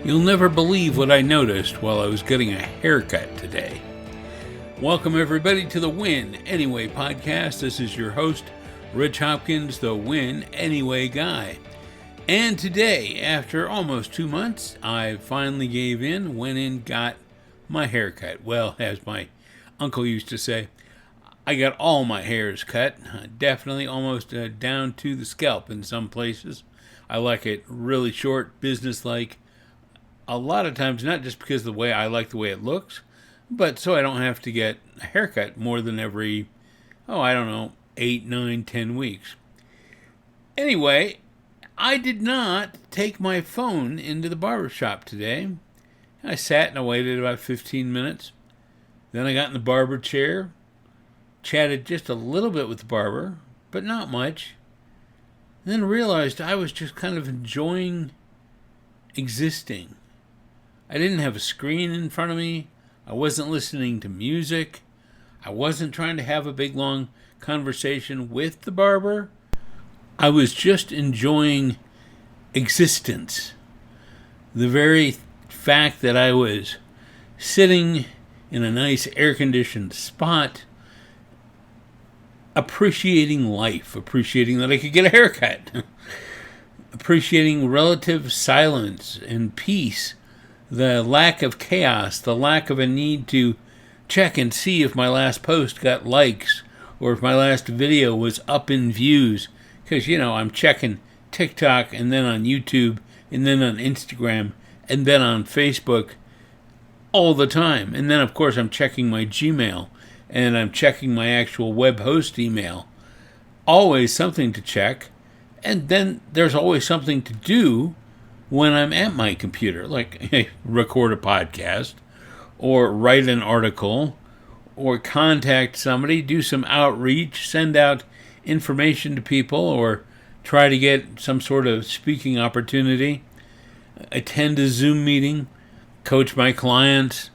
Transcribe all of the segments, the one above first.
You'll never believe what I noticed while I was getting a haircut today. Welcome, everybody, to the Win Anyway podcast. This is your host, Rich Hopkins, the Win Anyway guy. And today, after almost 2 months, I finally gave in, went in, got my haircut. Well, as my uncle used to say, I got all my hairs cut, definitely almost down to the scalp in some places. I like it really short, businesslike. A lot of times, not just because of the way I like the way it looks, but so I don't have to get a haircut more than every, 8, 9, 10 weeks. Anyway, I did not take my phone into the barbershop today. I sat and I waited about 15 minutes. Then I got in the barber chair, chatted just a little bit with the barber, but not much. Then realized I was just kind of enjoying existing. I didn't have a screen in front of me. I wasn't listening to music. I wasn't trying to have a big, long conversation with the barber. I was just enjoying existence. The very fact that I was sitting in a nice air-conditioned spot, appreciating life, appreciating that I could get a haircut, appreciating relative silence and peace, the lack of chaos, the lack of a need to check and see if my last post got likes or if my last video was up in views. Because, I'm checking TikTok and then on YouTube and then on Instagram and then on Facebook all the time. And then, of course, I'm checking my Gmail and I'm checking my actual web host email. Always something to check. And then there's always something to do when I'm at my computer, like record a podcast, or write an article, or contact somebody, do some outreach, send out information to people, or try to get some sort of speaking opportunity, attend a Zoom meeting, coach my clients.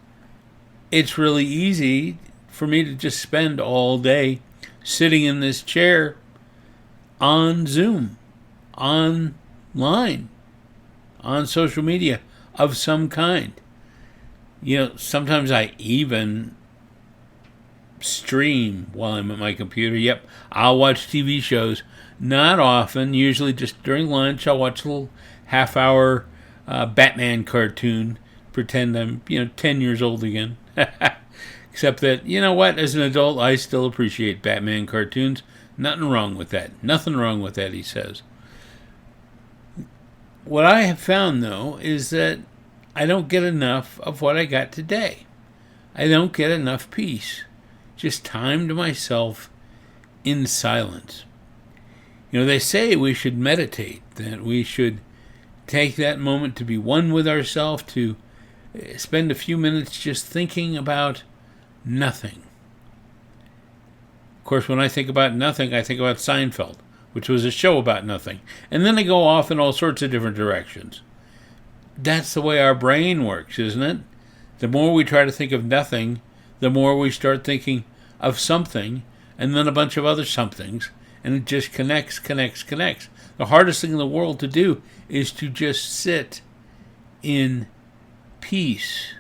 It's really easy for me to just spend all day sitting in this chair on Zoom, online, on social media of some kind. Sometimes I even stream while I'm at my computer. Yep, I'll watch TV shows. Not often, usually just during lunch. I'll watch a little half-hour Batman cartoon. Pretend I'm, 10 years old again. Except that, as an adult, I still appreciate Batman cartoons. Nothing wrong with that. Nothing wrong with that, he says. What I have found, though, is that I don't get enough of what I got today. I don't get enough peace. Just time to myself in silence. They say we should meditate, that we should take that moment to be one with ourselves, to spend a few minutes just thinking about nothing. Of course, when I think about nothing, I think about Seinfeld, which was a show about nothing. And then I go off in all sorts of different directions. That's the way our brain works, isn't it? The more we try to think of nothing, the more we start thinking of something, and then a bunch of other somethings, and it just connects. The hardest thing in the world to do is to just sit in peace.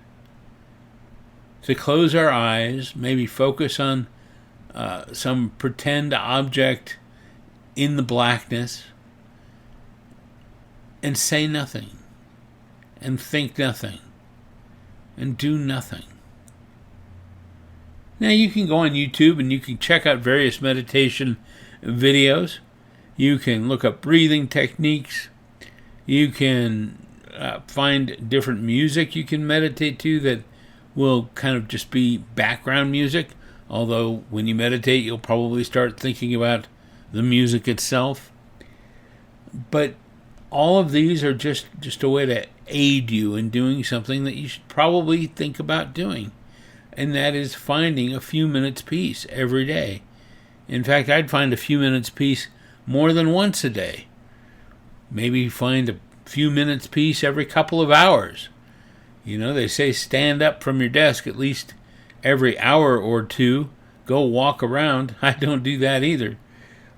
To close our eyes, maybe focus on some pretend object in the blackness, and say nothing, and think nothing, and do nothing. Now, you can go on YouTube and you can check out various meditation videos. You can look up breathing techniques. You can find different music you can meditate to that will kind of just be background music. Although when you meditate, you'll probably start thinking about the music itself. But all of these are just a way to aid you in doing something that you should probably think about doing. And that is finding a few minutes peace every day. In fact, I'd find a few minutes peace more than once a day. Maybe find a few minutes peace every couple of hours. They say stand up from your desk at least every hour or two. Go walk around. I don't do that either.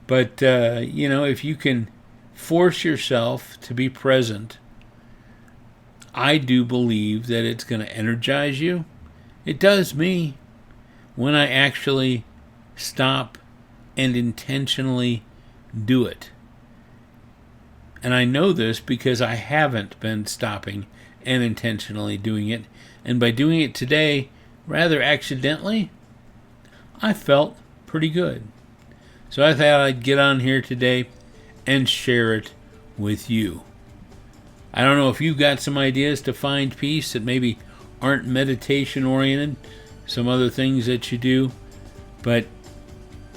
But, if you can force yourself to be present I do believe that it's going to energize you. It does me when I actually stop and intentionally do it. And I know this because I haven't been stopping and intentionally doing it. And by doing it today, rather accidentally, I felt pretty good. So I thought I'd get on here today and share it with you. I don't know if you've got some ideas to find peace that maybe aren't meditation oriented, some other things that you do, but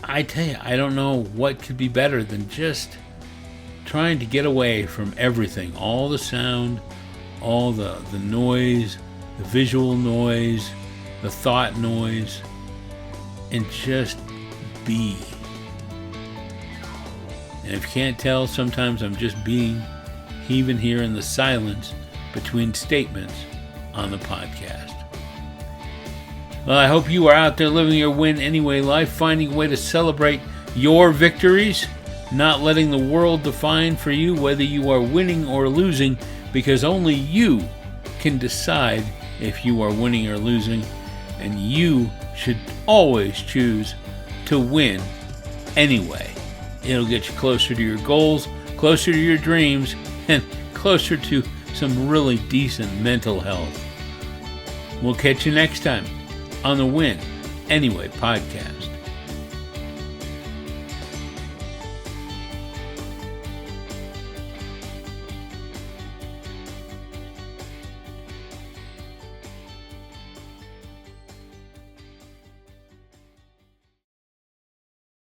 I tell you, I don't know what could be better than just trying to get away from everything, all the sound, all the noise, the visual noise, the thought noise, and just be. And if you can't tell, sometimes I'm just being, even here in the silence between statements on the podcast. Well, I hope you are out there living your win anyway life, finding a way to celebrate your victories, not letting the world define for you whether you are winning or losing, because only you can decide if you are winning or losing, and you should always choose to win anyway. It'll get you closer to your goals, closer to your dreams, and closer to some really decent mental health. We'll catch you next time on the Win Anyway podcast.